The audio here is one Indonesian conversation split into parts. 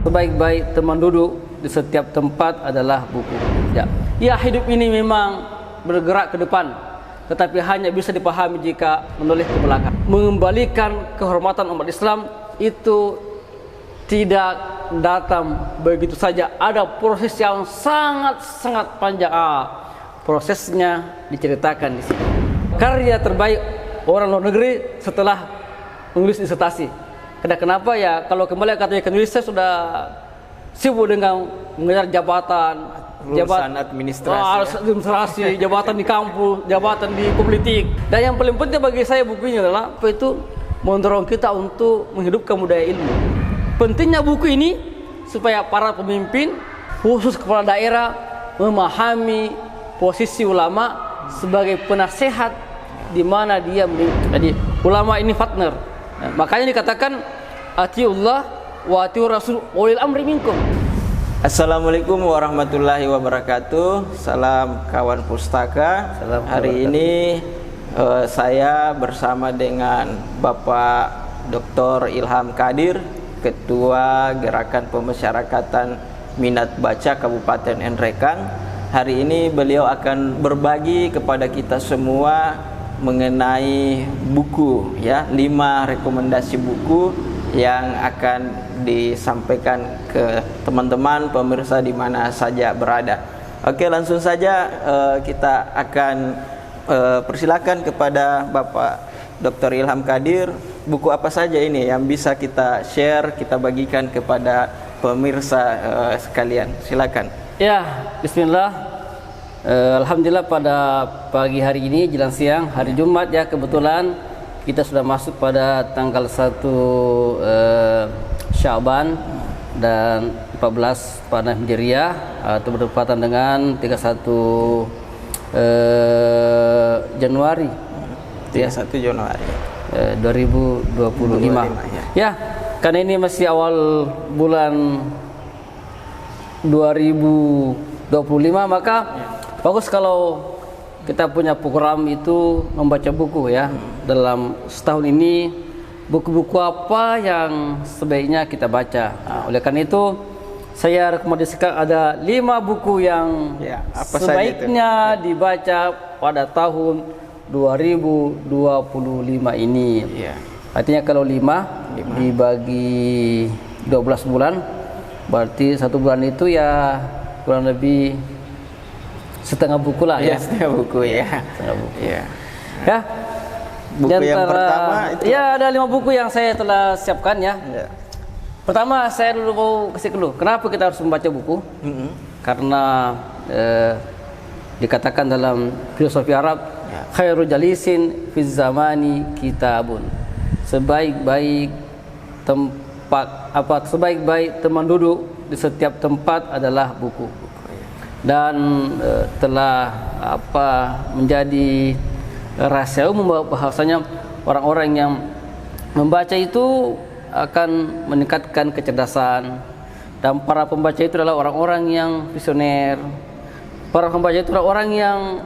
Sebaik-baik teman duduk di setiap tempat adalah buku. Ya, hidup ini memang bergerak ke depan, tetapi hanya bisa dipahami jika menoleh ke belakang. Mengembalikan kehormatan umat Islam itu tidak datang begitu saja. Ada proses yang sangat panjang. Prosesnya diceritakan di sini. Karya terbaik orang luar negeri setelah menulis disertasi. Kenapa ya? Kalau kembali katanya ke Indonesia sudah sibuk dengan mengejar jabatan, administrasi, jabatan di kampus, jabatan di politik. Dan yang paling penting bagi saya buku ini adalah apa itu mendorong kita untuk menghidupkan budaya ilmu. Pentingnya buku ini supaya para pemimpin, khusus kepala daerah, memahami posisi ulama sebagai penasehat di mana dia memimpin. Jadi ulama ini partner. Nah, makanya dikatakan atiullah wa atiur rasul ulil amri minkum. Assalamualaikum warahmatullahi wabarakatuh. Salam kawan pustaka. Hari ini saya bersama dengan Bapak Dr. Ilham Kadir, Ketua Gerakan Pemasyarakatan Minat Baca Kabupaten Nrekang. Hari ini beliau akan berbagi kepada kita semua mengenai buku, ya, 5 rekomendasi buku yang akan disampaikan ke teman-teman pemirsa di mana saja berada. Oke, langsung saja kita akan persilakan kepada Bapak Dr. Ilham Kadir. Buku apa saja ini yang bisa kita share, kita bagikan kepada pemirsa sekalian? Silakan. Ya, bismillah. Alhamdulillah pada pagi hari ini jelang siang hari Jumat ya, kebetulan kita sudah masuk pada tanggal 1 Sya'ban dan 14 pada Hijriah atau bertepatan dengan 31 Januari 31 Januari 2025 ya, karena ini masih awal bulan 2025 maka bagus kalau kita punya program itu membaca buku ya. Dalam setahun ini buku-buku apa yang sebaiknya kita baca. Oleh karena itu saya rekomendasikan ada 5 buku yang sebaiknya dibaca pada tahun 2025 ini. Artinya kalau 5 dibagi 12 bulan berarti 1 bulan itu ya kurang lebih setengah buku lah ya. Setengah buku ya. Setengah buku. Ya. Buku yang pertama itu. Ya, ada 5 buku yang saya telah siapkan ya. Pertama saya dulu mau kasih dulu. Kenapa kita harus membaca buku? Karena dikatakan dalam filosofi Arab, khairu jalisin fiz zamani kitabun. Sebaik-baik teman duduk di setiap tempat adalah buku. Dan telah menjadi rahasia umum bahwasanya orang-orang yang membaca itu akan meningkatkan kecerdasan, dan para pembaca itu adalah orang-orang yang visioner. Para pembaca itu adalah orang yang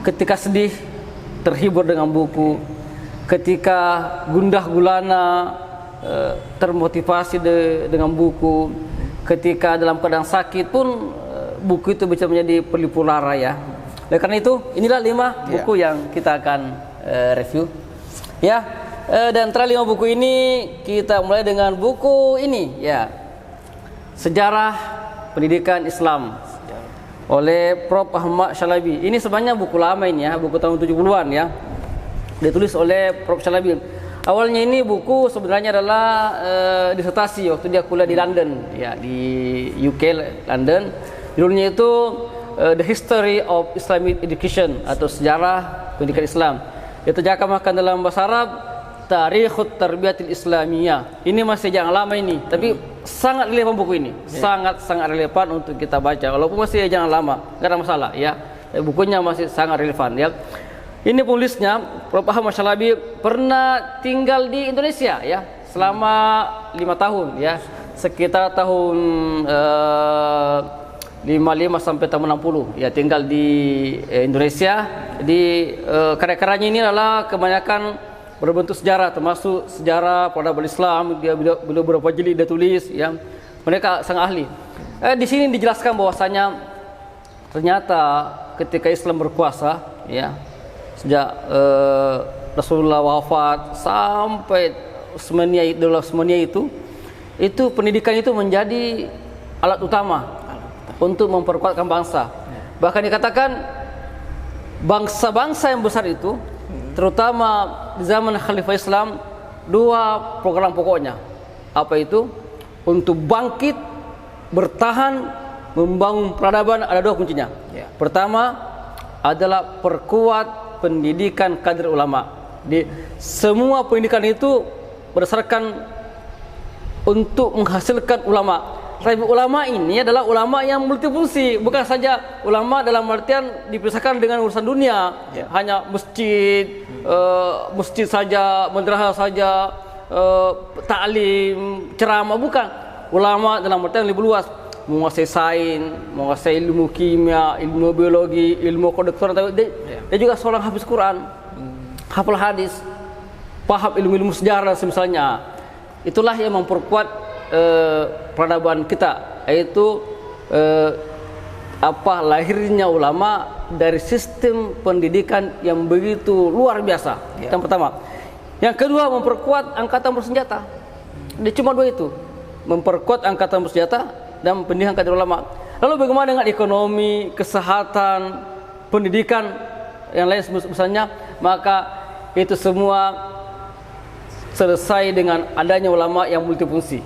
ketika sedih terhibur dengan buku, ketika gundah gulana termotivasi dengan buku, ketika dalam keadaan sakit pun buku itu bisa menjadi pelipur lara ya. Oleh karena itu inilah 5 buku yang kita akan review ya. Dan antara 5 buku ini kita mulai dengan buku ini ya, Sejarah Pendidikan Islam oleh Prof. Ahmad Shalabi. Ini sebenarnya buku lama ini ya, buku tahun 70-an ya. Ditulis oleh Prof. Shalabi. Awalnya ini buku sebenarnya adalah disertasi waktu dia kuliah di London ya, di UK London. Judulnya itu The History of Islamic Education atau Sejarah Pendidikan Islam. Itu diterjemahkan dalam bahasa Arab Tarikhut Tarbiyatil Islamiyah. Ini masih jangan lama ini, tapi sangat relevan buku ini. Sangat relevan untuk kita baca. Walaupun masih jangan lama, enggak ada masalah ya. Bukunya masih sangat relevan ya. Ini penulisnya Prof. Ahmad Shalabi pernah tinggal di Indonesia ya selama 5 tahun ya, sekitar tahun 55 sampai tahun 60 ya, tinggal di Indonesia. Di karya-karyanya ini adalah kebanyakan berbentuk sejarah, termasuk sejarah peradaban Islam. Dia beliau beberapa jilid dia tulis, ya. Mereka sangat ahli. Di sini dijelaskan bahwasanya ternyata ketika Islam berkuasa, ya, sejak Rasulullah wafat sampai Daulah Utsmaniyah itu pendidikan itu menjadi alat utama untuk memperkuatkan bangsa. Bahkan dikatakan bangsa-bangsa yang besar itu, terutama di zaman Khalifah Islam, 2 program pokoknya. Apa itu? Untuk bangkit, bertahan, membangun peradaban, ada 2 kuncinya. Pertama adalah perkuat pendidikan kader ulama. Di semua pendidikan itu berdasarkan untuk menghasilkan ulama. Tapi ulama ini adalah ulama yang multifungsi, bukan saja ulama dalam artian dipisahkan dengan urusan dunia, hanya masjid, masjid saja, madrasah saja, taklim, ceramah, bukan. Ulama dalam artian lebih luas, menguasai sains, menguasai ilmu kimia, ilmu biologi, ilmu kedokteran. Dia juga seorang hafiz Quran, hafal hadis, paham ilmu-ilmu sejarah misalnya. Itulah yang memperkuat peradaban kita, yaitu lahirnya ulama dari sistem pendidikan yang begitu luar biasa. Yang pertama. Yang kedua, memperkuat angkatan bersenjata. Dia cuma 2 itu, memperkuat angkatan bersenjata dan pendidikan kader ulama. Lalu bagaimana dengan ekonomi, kesehatan, pendidikan yang lain misalnya? Maka itu semua selesai dengan adanya ulama yang multifungsi.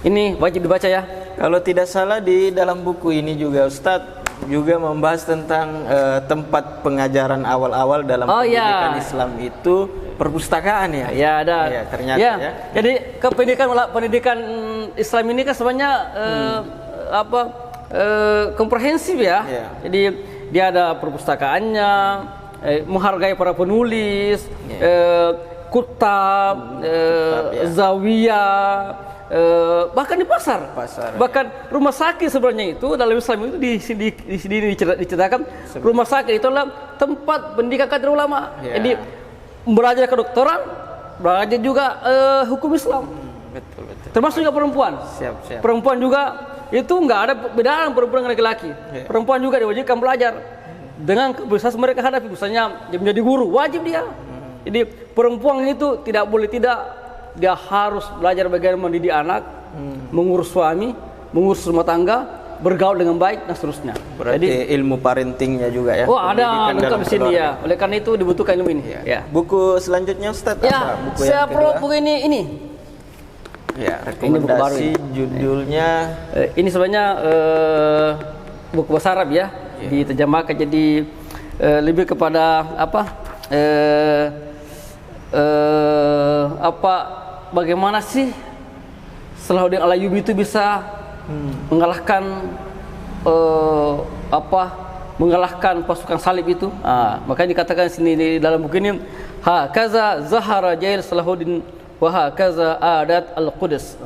Ini wajib dibaca, ya. Kalau tidak salah di dalam buku ini juga Ustadz juga membahas tentang tempat pengajaran awal-awal dalam pendidikan Islam itu perpustakaan, ya. Ya, ada. Ya, ternyata, ya. Jadi pendidikan Islam ini kan sebenarnya komprehensif, ya. Jadi dia ada perpustakaannya, menghargai para penulis, kutab, zawiyah, bahkan di pasar. Bahkan rumah sakit sebenarnya itu dalam Islam itu di sini diceritakan, rumah sakit itu adalah tempat pendidikan kader ulama. Jadi belajar kedokteran, belajar juga hukum Islam. Betul. Termasuk juga perempuan. Siap. Perempuan juga itu enggak ada perbedaan perempuan dengan laki-laki. Perempuan juga diwajibkan belajar dengan kebiasaan mereka hadapi. Misalnya dia menjadi guru, wajib dia. Jadi perempuan itu tidak boleh dia harus belajar bagaimana mendidik anak, mengurus suami, mengurus rumah tangga, bergaul dengan baik dan seterusnya. Berarti jadi ilmu parentingnya juga, ya. Oh, ada lengkap di sini, ya. Oleh karena itu dibutuhkan ilmu ini. Ya. Buku selanjutnya Ustaz, ya, apa? Buku saya perlu buku ini. Ya, rekomendasi judulnya. Ini sebenarnya buku bahasa Arab, ya. Diterjemahkan jadi lebih kepada bagaimana sih Salahuddin Al-Ayyubi itu bisa mengalahkan mengalahkan pasukan salib itu. Makanya dikatakan sini di dalam buku ini, hakaza zahara jail Salahuddin wa hakaza adat al-Quds,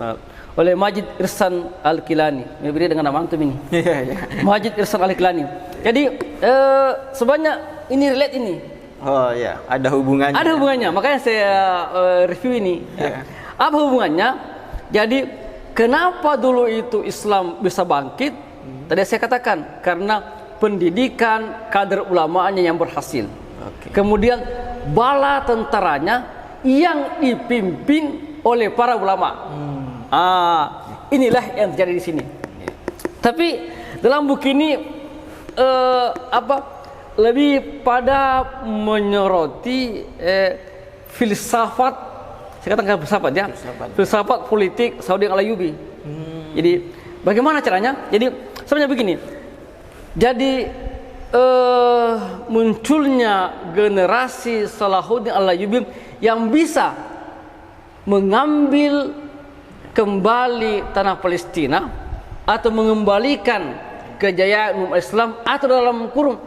oleh Majid Irsan Al-Kilani. Mirip dengan nama antum ini. Majid Irsan Al-Kilani. Jadi sebanyak ini relate ini. Oh ya, ada hubungannya. Ada hubungannya, makanya saya review ini. Apa hubungannya? Jadi kenapa dulu itu Islam bisa bangkit? Tadi saya katakan karena pendidikan kader ulamanya yang berhasil. Kemudian bala tentaranya yang dipimpin oleh para ulama. Inilah yang terjadi di sini. Tapi dalam buku ini lebih pada menyoroti filsafat, saya katakan filsafat, ya, filsafat politik Salahuddin Al-Ayyubi. Jadi bagaimana caranya? Jadi sebenarnya begini. Jadi munculnya generasi Salahuddin Al-Ayyubi yang bisa mengambil kembali tanah Palestina atau mengembalikan kejayaan umat Islam, atau dalam kurung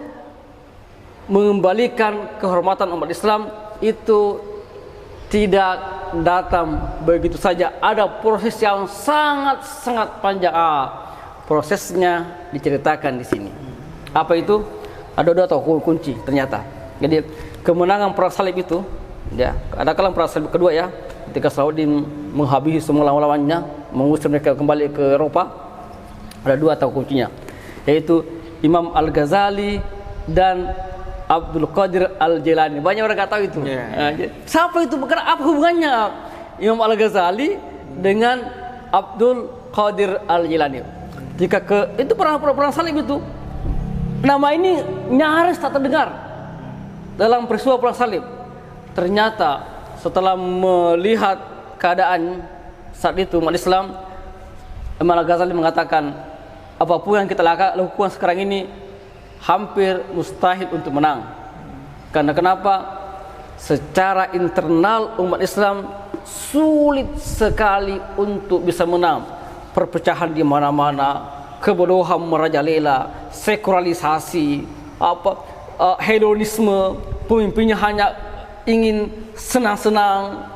mengembalikan kehormatan umat Islam, itu tidak datang begitu saja. Ada proses yang sangat panjang. Prosesnya diceritakan di sini. Apa itu? Ada 2 kunci ternyata. Jadi kemenangan perang salib itu Ya, ada kalah perang salib kedua ya, ketika Salahuddin menghabisi semua lawan-lawannya, mengusir mereka kembali ke Eropa. Ada dua tokoh kuncinya, yaitu Imam Al-Ghazali dan Abdul Qadir Al-Jilani. Banyak orang nggak tahu itu. Siapa itu? Apa hubungannya Imam Al-Ghazali dengan Abdul Qadir Al-Jilani? Jika itu perang salib itu, nama ini nyaris tak terdengar dalam peristiwa perang salib. Ternyata setelah melihat keadaan saat itu umat Islam, Imam Al-Ghazali mengatakan, apapun yang kita lakukan sekarang ini hampir mustahil untuk menang. Karena kenapa? Secara internal umat Islam sulit sekali untuk bisa menang. Perpecahan di mana-mana, kebodohan merajalela, sekularisasi, hedonisme, pemimpinnya hanya ingin senang-senang,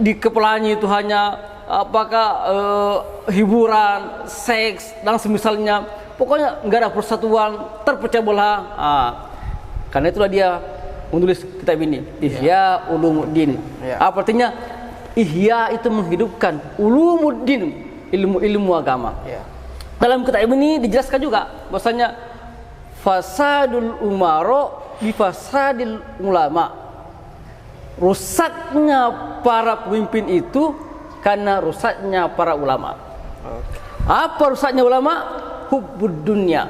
di kepalanya itu hanya hiburan, seks dan semisalnya. Pokoknya nggak ada persatuan, terpecah belah. Karena itulah dia menulis kitab ini, Ihya Ulumuddin. Apa artinya? Ihya itu menghidupkan, Ulumuddin, ilmu-ilmu agama. Dalam kitab ini dijelaskan juga bahwasanya fasadul umaro bifasadil ulama. Rusaknya para pemimpin itu karena rusaknya para ulama. Apa rusaknya ulama? Hubbud dunya,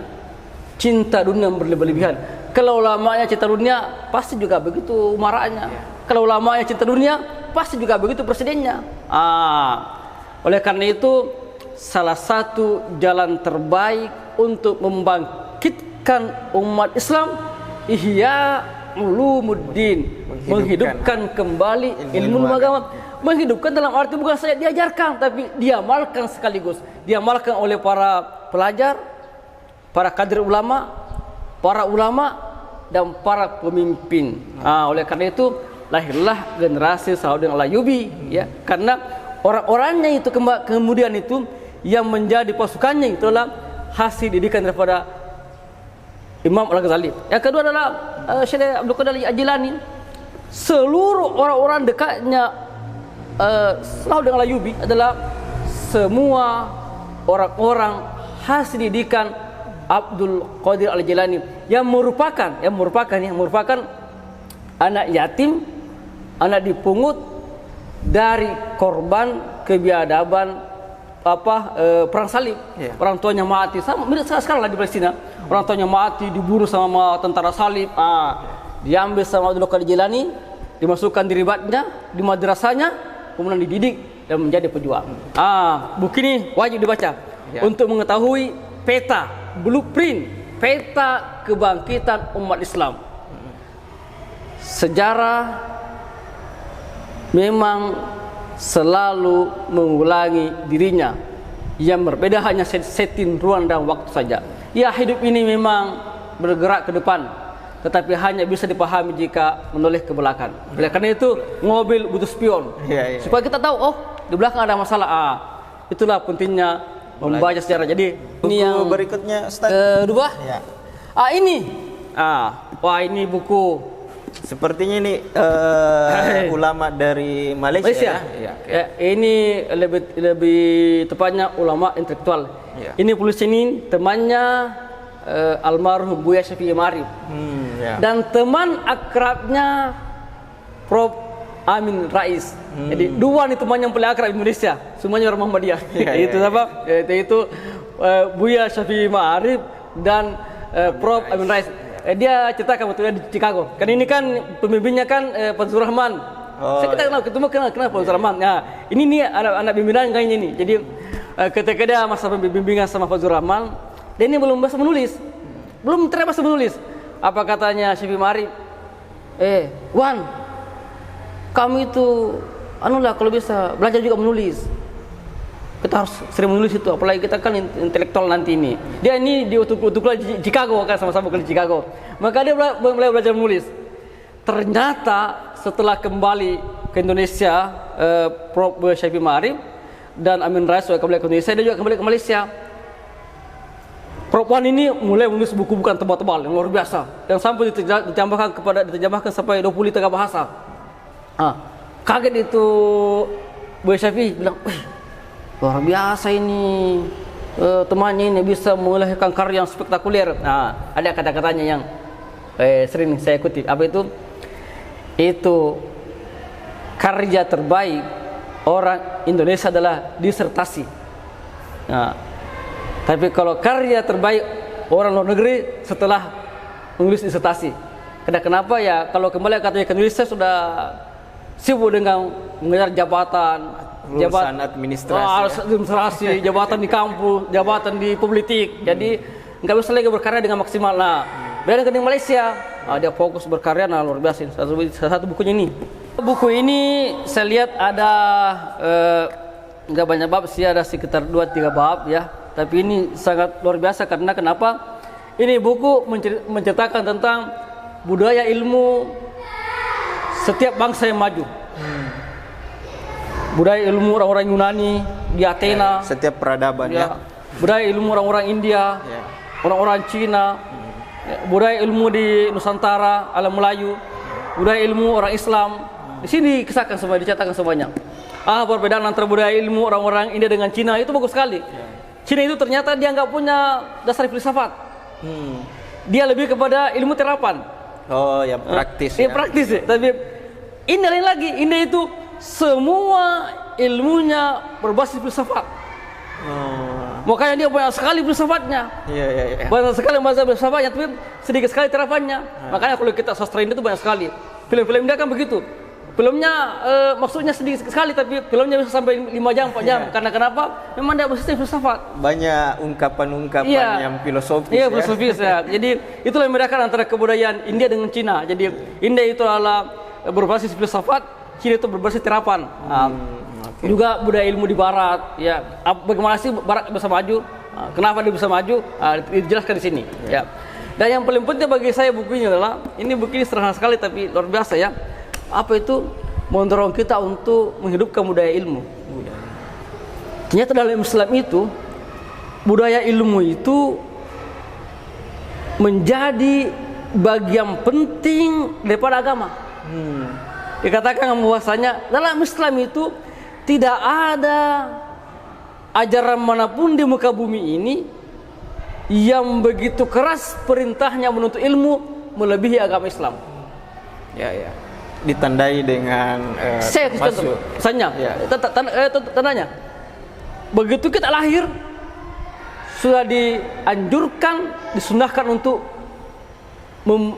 cinta dunia yang berlebihan. Kalau ulamanya cinta dunia, pasti juga begitu umaranya. Kalau ulamanya cinta dunia, pasti juga begitu presidennya. Oleh karena itu, salah satu jalan terbaik untuk membangkitkan umat Islam, Ihya Ulumuddin, menghidupkan kembali ilmu agama. Menghidupkan dalam arti bukan saja diajarkan, tapi diamalkan sekaligus. Diamalkan oleh para pelajar, para kader ulama, para ulama, dan para pemimpin. Oleh karena itu lahirlah generasi Salahuddin Al-Ayyubi, ya. Karena orang-orangnya itu kemudian itu yang menjadi pasukannya itulah hasil didikan daripada Imam Al-Ghazali. Yang kedua adalah Syekh Abdul Qadir Al-Jilani. Seluruh orang-orang dekatnya Salahuddin Al-Ayyubi adalah semua orang-orang hasil didikan Abdul Qadir Al-Jilani yang merupakan anak yatim, anak dipungut dari korban kebiadaban perang salib. Orang tuanya mati, sama mirip sekarang lah di Palestina. Orang tuanya mati, diburu sama tentara salib. Diambil sama Abdul Qadir Jilani, dimasukkan di ribatnya, di madrasahnya, kemudian dididik dan menjadi pejuang. Buku ini wajib dibaca untuk mengetahui peta, blueprint, peta kebangkitan umat Islam. Sejarah memang selalu mengulangi dirinya. Yang berbeda hanya setting ruang dan waktu saja. Ya, hidup ini memang bergerak ke depan, tetapi hanya bisa dipahami jika menoleh ke belakang. Oleh karena itu, mobil butuh spion. Supaya kita tahu, oh, di belakang ada masalah. Itulah pentingnya membaca sejarah. Jadi, ini yang berikutnya kedua. Ini. Wah, ini buku. Sepertinya ini ulama dari Malaysia. Ini lebih tepatnya ulama intelektual. Ini penulis ini temannya almarhum Buya Syafi'i Ma'arif. Dan teman akrabnya Prof Amin Rais. Jadi dua nih teman yang paling akrab Indonesia. Semuanya orang Muhammadiyah. Itu apa? Itu Buya Syafi'i Ma'arif dan Prof Amin Rais. Dia ceritakan waktu di Chicago. Kan ini kan pemimpinnya kan Fazlur Rahman. Kita kenal Fazlur Rahman. Ini nih anak bimbingan kayaknya ini. Jadi ketika dia masa bimbingan sama Fazlur Rahman, dia ini belum bisa menulis. Belum terbiasa menulis. Apa katanya Syafi'i Ma'arif? Wan, kamu itu kalau bisa belajar juga menulis. Kita harus sering menulis itu, apalagi kita kan intelektual nanti ini. Dia ini di Chicago kan, sama-sama di Chicago. Maka dia mulai belajar menulis. Ternyata setelah kembali ke Indonesia, Prof Syafi'i Ma'arif dan Amin Rais kembali ke Indonesia, dia juga kembali ke Malaysia. Prof Wan ini mulai menulis buku-buku tebal-tebal yang luar biasa, yang sampai diterjemahkan sampai 23 bahasa. Kaget itu Buya Syafi'i bilang, luar biasa ini temannya ini bisa melahirkan karya yang spektakuler. Nah, ada kata-katanya yang sering saya kutip. Apa itu? Itu karya terbaik orang Indonesia adalah disertasi. Nah, tapi kalau karya terbaik orang luar negeri setelah menulis disertasi. Kenapa ya? Kalau kembali katanya ke Indonesia sudah sibuk dengan mengejar jabatan, urusan administrasi, jabatan di kampus, jabatan di politik. Jadi nggak bisa lagi berkarya dengan maksimal. Nah, beda dengan Malaysia, dia fokus berkarya, nah luar biasa. Satu bukunya ini. Buku ini saya lihat ada nggak banyak bab sih, ada sekitar 2-3 bab ya. Tapi ini sangat luar biasa karena kenapa? Ini buku menceritakan tentang budaya ilmu setiap bangsa yang maju. Budaya ilmu orang-orang Yunani di Athena, setiap peradaban ya. Budaya ilmu orang-orang India, orang-orang Cina, budaya ilmu di Nusantara, alam Melayu, budaya ilmu orang Islam. Di sini dikisahkan semua, dicatatkan semuanya. Perbedaan antara budaya ilmu orang-orang India dengan Cina itu bagus sekali. Cina itu ternyata dia nggak punya dasar filsafat. Dia lebih kepada ilmu terapan. Oh, yang praktis. Iya, praktis ya. Tapi India lain lagi. India itu semua ilmunya berbasis filsafat. Makanya dia banyak sekali filsafatnya. Iya. Banyak sekali bahasa filsafatnya, tapi sedikit sekali terapannya. Makanya kalau kita sastra India itu banyak sekali. Film-film dia kan begitu. Filmnya maksudnya sedikit sekali, tapi filmnya bisa sampai 5 jam, 4 jam. Karena kenapa? Memang dia berbasis filsafat. Banyak ungkapan-ungkapan yang filosofis. Iya, filosofis ya. Jadi itulah yang membedakan antara kebudayaan India dengan Cina. Jadi India itu adalah berbasis filsafat, Cina itu berbasis terapan. Juga budaya ilmu di Barat, ya. Bagaimana sih Barat bisa maju? Kenapa dia bisa maju? Dijelaskan di sini. Ya. Dan yang paling penting bagi saya buku ini adalah, ini buku ini sederhana sekali tapi luar biasa ya. Apa itu? Mendorong kita untuk menghidupkan budaya ilmu. Ternyata dalam Islam itu budaya ilmu itu menjadi bagian penting daripada agama. Dikatakan bahwasanya dalam Islam itu tidak ada ajaran manapun di muka bumi ini yang begitu keras perintahnya menuntut ilmu melebihi agama Islam. Ya. Ditandai dengan saya contoh, misalnya, tandanya, begitu kita lahir sudah dianjurkan, disunahkan untuk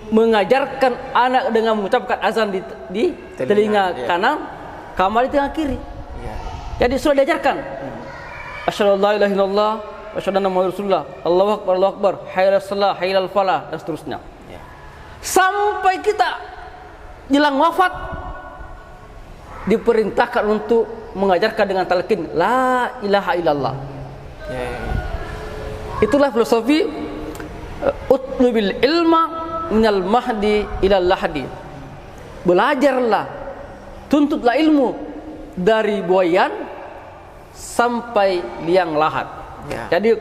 mengajarkan anak dengan mengucapkan azan di telinga kanan, kamar di telinga kiri. Jadi sudah diajarkan. Asyhadu an la ilaha illallah wa asyhadu anna Muhammadar Rasulullah. Allahu akbar, Allahu akbar, hayya 'alas shalah, hayya 'alal falah, dan seterusnya. Sampai kita jelang wafat diperintahkan untuk mengajarkan dengan talqin la ilaha illallah. Itulah filosofi utlubil ilma minal mahdi ilal lahdi. Belajarlah, tuntutlah ilmu dari buayan sampai liang lahat. Jadi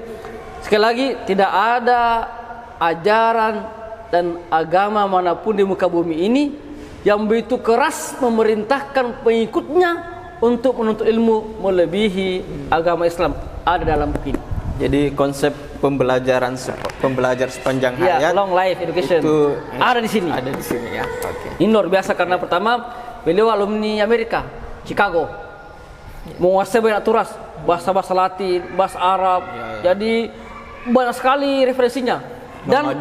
sekali lagi tidak ada ajaran dan agama manapun di muka bumi ini yang begitu keras memerintahkan pengikutnya untuk menuntut ilmu melebihi agama Islam. Ada dalam buku ini. Jadi konsep pembelajar sepanjang hayat, long life education, itu ada di sini. Ada di sini ya. Ini luar biasa karena pertama beliau alumni Amerika, Chicago, menguasai banyak turas, bahasa Latin, bahasa Arab. Jadi banyak sekali referensinya. Dan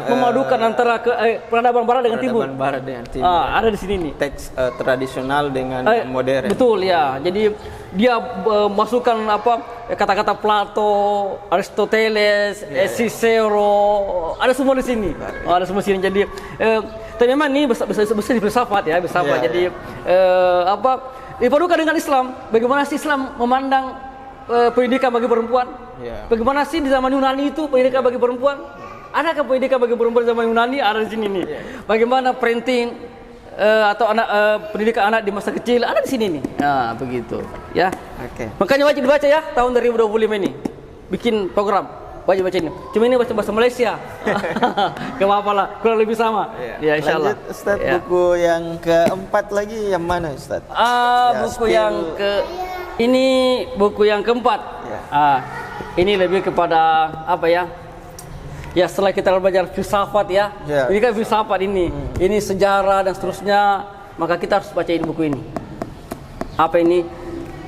memadukan antara peradaban barat dengan timur. Ada di sini nih. Teks tradisional dengan modern. Betul ya. Jadi dia masukkan kata-kata Plato, Aristoteles, Cicero, ada semua di sini. Ada semua di sini. Jadi tapi memang ini bisa di filsafat ya, Jadi dipadukan dengan Islam. Bagaimana sih Islam memandang pendidikan bagi perempuan? Bagaimana sih di zaman Yunani itu pendidikan bagi perempuan? Adakah pendidikan bagi perempuan zaman Yunani? Ada di sini nih. Bagaimana parenting atau pendidikan anak di masa kecil? Ada di sini nih. Nah, begitu. Ya. Makanya wajib dibaca ya tahun 2025 ini. Bikin program. wajib baca ini. Cuma ini baca bahasa Malaysia. Gak apa-apa lah, kurang lebih sama. Ya, insyaallah. Lanjut Ustaz, buku yang keempat lagi yang mana Ustaz? Buku yang ini buku yang keempat. Ini lebih kepada apa ya? Ya, setelah kita belajar filsafat ya. Ini kan filsafat ini. Ini sejarah dan seterusnya, maka kita harus baca ini buku ini. Apa ini?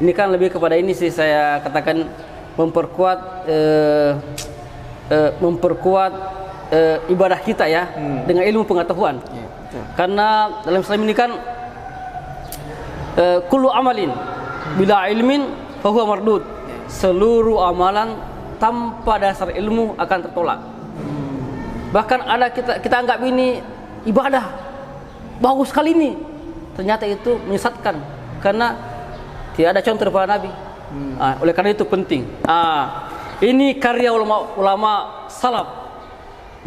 Ini kan lebih kepada ini sih, saya katakan memperkuat ibadah kita ya, dengan ilmu pengetahuan. Karena dalam Islam ini kan kullu amalin bila ilmin fahuwa mardud. Seluruh amalan tanpa dasar ilmu akan tertolak. Bahkan ada kita anggap ini ibadah bagus sekali ini, ternyata itu menyesatkan karena tidak ada contoh daripada Nabi. Oleh karena itu penting. Ini karya ulama salaf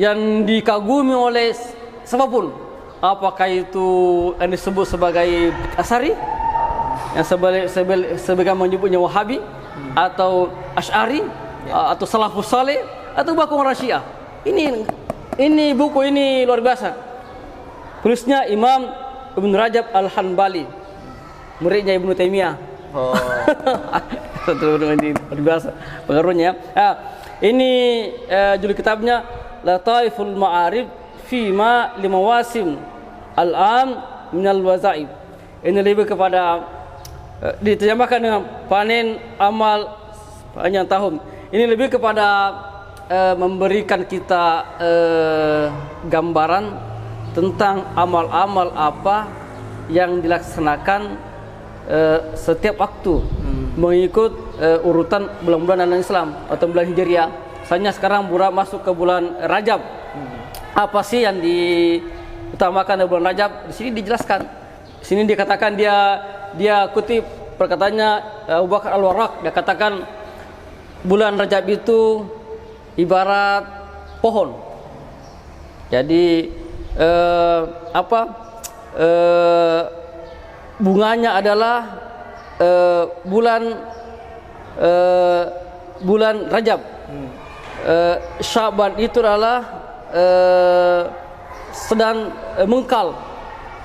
yang dikagumi oleh siapapun. Apakah itu yang disebut sebagai Asy'ari, yang sebagai menyebutnya Wahabi, atau Asy'ari, atau Salafus Saleh, atau bahkan orang Syiah. Ini buku ini luar biasa. Tulisnya Imam Ibn Rajab Al-Hanbali, muridnya Ibnu Taimiyah. Luar biasa pengaruhnya. Ini judul kitabnya Lataiful Ma'arif Fima Limawasim Al-Am Minal Wazaib. Ini lebih kepada diterjemahkan dengan panen amal sepanjang tahun. Ini lebih kepada memberikan kita gambaran tentang amal-amal apa yang dilaksanakan setiap waktu mengikut urutan bulan-bulan dalam Islam atau bulan Hijriah. Misalnya sekarang masuk ke bulan Rajab. Apa sih yang diutamakan dalam bulan Rajab? Di sini dijelaskan. Di sini dikatakan dia kutip perkataannya Abu Bakar Al-Warraq. Dia katakan bulan Rajab itu ibarat pohon. Jadi bunganya adalah bulan Rajab. Syaban itu adalah sedang mengkal.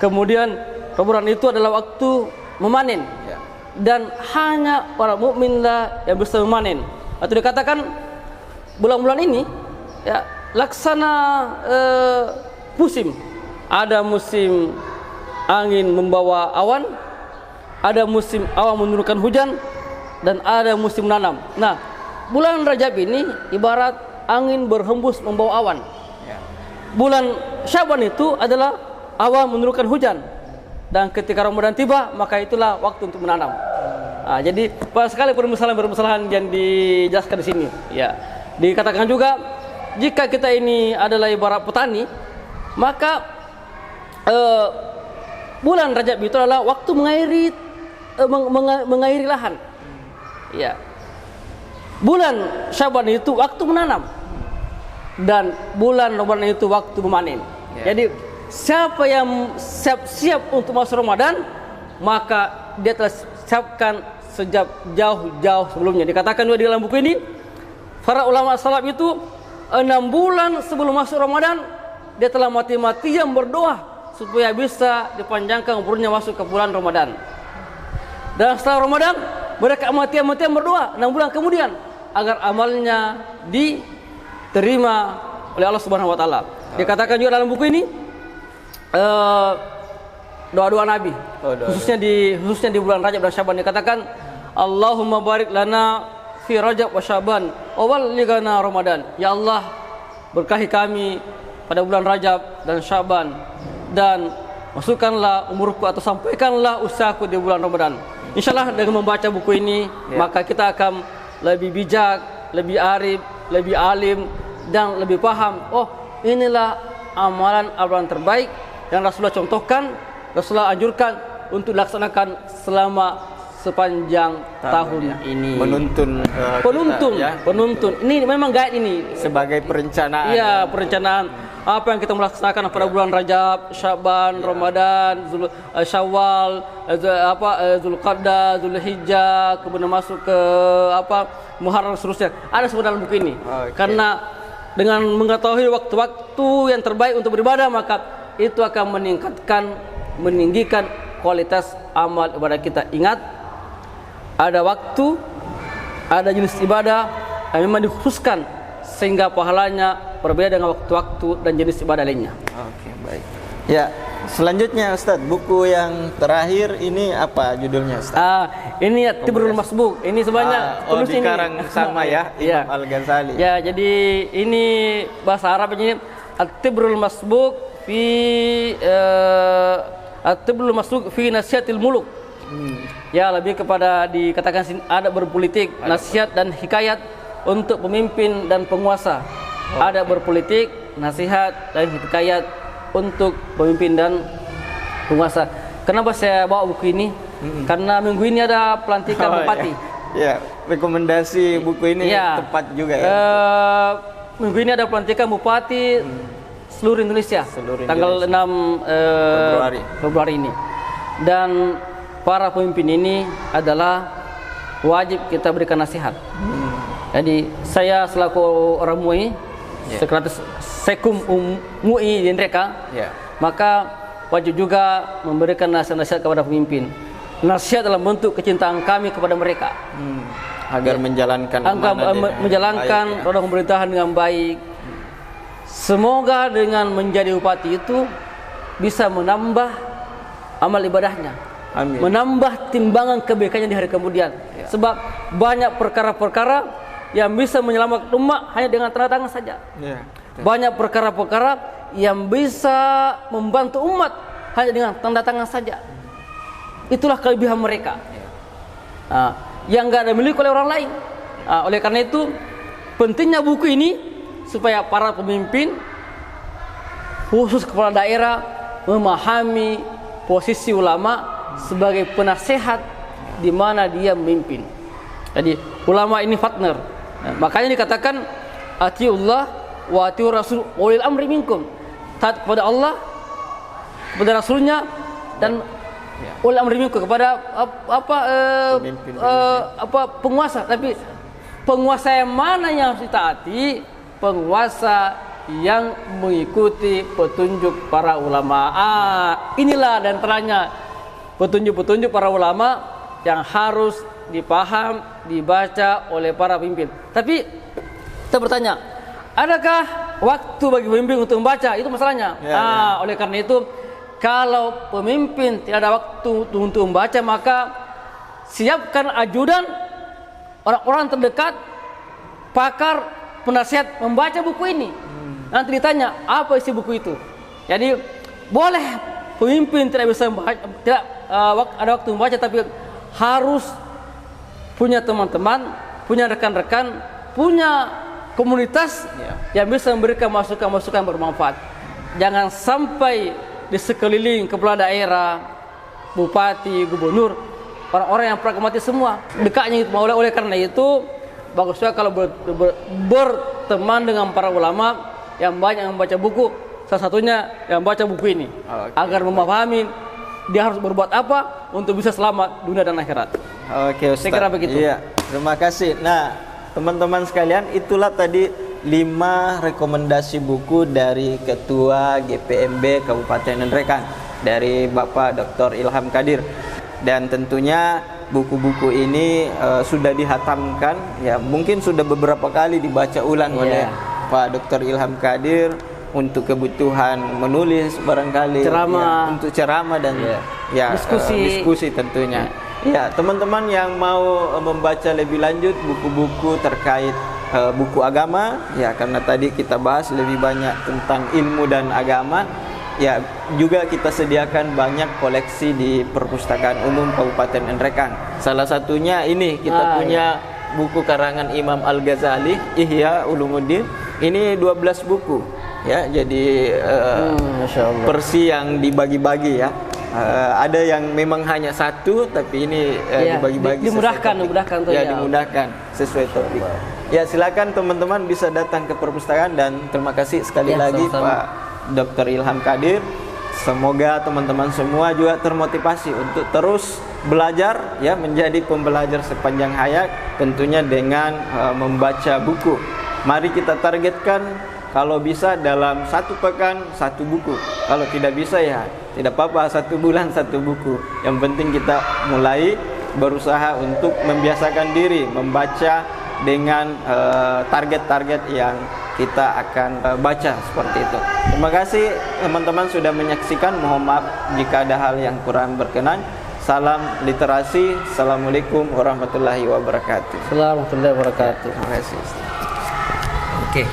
Kemudian Ramadan itu adalah waktu memanen. Dan hanya para mukminlah yang bisa memanen. Atau dikatakan bulan-bulan ini ya laksana musim. Ada musim angin membawa awan, ada musim awan menurunkan hujan, dan ada musim menanam. Nah, bulan Rajab ini ibarat angin berhembus membawa awan. Bulan Syaban itu adalah awan menurunkan hujan. Dan ketika Ramadan tiba, maka itulah waktu untuk menanam. Jadi banyak sekali permasalahan yang dijelaskan di sini. Ya, dikatakan juga jika kita ini adalah ibarat petani, maka bulan Rajab itu adalah waktu mengairi lahan. Ya. Bulan Syaban itu waktu menanam. Dan bulan Ramadan itu waktu memanen. Jadi siapa yang siap untuk masuk Ramadan, maka dia telah siapkan sejak jauh-jauh sebelumnya. Dikatakan juga di dalam buku ini, para ulama salaf itu 6 bulan sebelum masuk Ramadan, dia telah mati-matian berdoa supaya bisa dipanjangkan umurnya masuk ke bulan Ramadan. Dan setelah Ramadan, mereka mati-matian berdoa 6 bulan kemudian agar amalnya diterima oleh Allah Subhanahu wa taala. Dikatakan juga dalam buku ini doa-doa Nabi, khususnya di bulan Rajab dan Syaban. Dikatakan Allahumma barik lana fi Rajab wa Syaban wa ballighna Ramadan. Ya Allah, berkahi kami pada bulan Rajab dan Syaban, dan masukkanlah umurku atau sampaikanlah usahaku di bulan Ramadan. Insyaallah dengan membaca buku ini, maka kita akan lebih bijak, lebih arif, lebih alim, dan lebih paham. Oh, inilah amalan-amalan terbaik yang Rasulullah contohkan, Rasulullah anjurkan untuk dilaksanakan selama sepanjang tahun ini. Penuntun. Ini memang guide ini sebagai perencanaan. Iya, perencanaan apa yang kita melaksanakan pada bulan Rajab, Syaban, Ramadan, Syawal, Zulqa'dah, Zulhijjah, kemudian masuk ke Muharram seterusnya. Ada semua dalam buku ini. Karena dengan mengetahui waktu-waktu yang terbaik untuk beribadah, maka itu akan meninggikan kualitas amal ibadah kita. Ingat, ada waktu, ada jenis ibadah yang memang dikhususkan sehingga pahalanya berbeda dengan waktu-waktu dan jenis ibadah lainnya. Oke, baik. Ya, selanjutnya Ustaz, buku yang terakhir ini apa judulnya Ustaz? Ini Tibrul Masbuk. Ini sebenarnya tulis ini dikarang sama ya, Imam Al-Ghazali. Ya, jadi ini bahasa Arab ini At-Tibrul Masbuk fi At-Tibrul Masbuk fi Nasihatil Muluk. Ya, lebih kepada dikatakan ada berpolitik, nasihat dan hikayat untuk pemimpin dan penguasa. Ada berpolitik, nasihat dan hikayat untuk pemimpin dan penguasa. Kenapa saya bawa buku ini? Karena minggu ini ada pelantikan bupati. Ya, rekomendasi buku ini tepat juga ya. Minggu ini ada pelantikan bupati seluruh Indonesia. Tanggal 6 Februari ini. Dan para pemimpin ini adalah wajib kita berikan nasihat. Jadi saya selaku orang MUI, Sekretaris Sekum MUI di Nreka, maka wajib juga memberikan nasihat-nasihat kepada pemimpin. Nasihat dalam bentuk kecintaan kami kepada mereka, agar menjalankan roda pemerintahan dengan baik. Semoga dengan menjadi bupati itu bisa menambah amal ibadahnya, menambah timbangan kebaikannya di hari kemudian. Sebab banyak perkara-perkara yang bisa menyelamatkan umat hanya dengan tanda tangan saja. Banyak perkara-perkara yang bisa membantu umat hanya dengan tanda tangan saja. Itulah kelebihan mereka, yang enggak ada milik oleh orang lain. Oleh karena itu pentingnya buku ini supaya para pemimpin, khusus kepala daerah, memahami posisi ulama sebagai penasehat di mana dia memimpin. Jadi ulama ini partner. Makanya dikatakan atiullah wa atiur rasul ulil amri minkum. Taat kepada Allah, kepada Rasulnya, dan ulil amri minkum, kepada penguasa. Tapi penguasa yang mana yang harus ditaati? Penguasa yang mengikuti petunjuk para ulama. Inilah dan terangnya petunjuk-petunjuk para ulama yang harus dipaham, dibaca oleh para pemimpin. Tapi kita bertanya, adakah waktu bagi pemimpin untuk membaca? Itu masalahnya. Oleh karena itu, kalau pemimpin tidak ada waktu untuk membaca, maka siapkan ajudan, orang-orang terdekat, pakar, penasihat membaca buku ini. Nanti ditanya apa isi buku itu. Jadi boleh pemimpin tidak bisa membaca, tidak ada waktu membaca, tapi harus punya teman-teman, punya rekan-rekan, punya komunitas yang bisa memberikan masukan-masukan bermanfaat. Jangan sampai di sekeliling kepala daerah, bupati, gubernur, orang-orang yang pragmatis semua, dekatnya itu. Oleh karena itu bagus juga kalau berteman dengan para ulama yang banyak yang membaca buku. Salah satunya yang baca buku ini, agar memahami dia harus berbuat apa untuk bisa selamat dunia dan akhirat. Oke, Ustaz. Saya kira begitu. Iya, terima kasih. Nah, teman-teman sekalian, itulah tadi 5 rekomendasi buku dari Ketua GPMB Kabupaten Nrekan, dari Bapak Dr. Ilham Kadir. Dan tentunya buku-buku ini sudah dihatamkan, ya mungkin sudah beberapa kali dibaca ulang oleh Pak Dr. Ilham Kadir untuk kebutuhan menulis barangkali, untuk ceramah dan diskusi tentunya. Ya, teman-teman yang mau membaca lebih lanjut buku-buku terkait buku agama, ya karena tadi kita bahas lebih banyak tentang ilmu dan agama, ya juga kita sediakan banyak koleksi di Perpustakaan Umum Kabupaten Nrekan. Salah satunya ini kita punya buku karangan Imam Al-Ghazali, Ihya Ulumuddin. Ini 12 buku, ya. Jadi versi yang dibagi-bagi ya. Ada yang memang hanya satu, tapi ini dibagi-bagi dimudahkan dimudahkan sesuai topik. Ya, silakan teman-teman bisa datang ke perpustakaan, dan terima kasih sekali lagi sama-sama. Pak Dr. Ilham Kadir. Semoga teman-teman semua juga termotivasi untuk terus belajar ya, menjadi pembelajar sepanjang hayat, tentunya dengan membaca buku. Mari kita targetkan kalau bisa dalam 1 pekan 1 buku. Kalau tidak bisa ya tidak apa-apa, 1 bulan 1 buku. Yang penting kita mulai berusaha untuk membiasakan diri membaca dengan target-target yang kita akan baca seperti itu. Terima kasih teman-teman sudah menyaksikan. Mohon maaf jika ada hal yang kurang berkenan. Salam literasi. Assalamualaikum warahmatullahi wabarakatuh. Assalamualaikum warahmatullahi wabarakatuh. Terima kasih. Oke.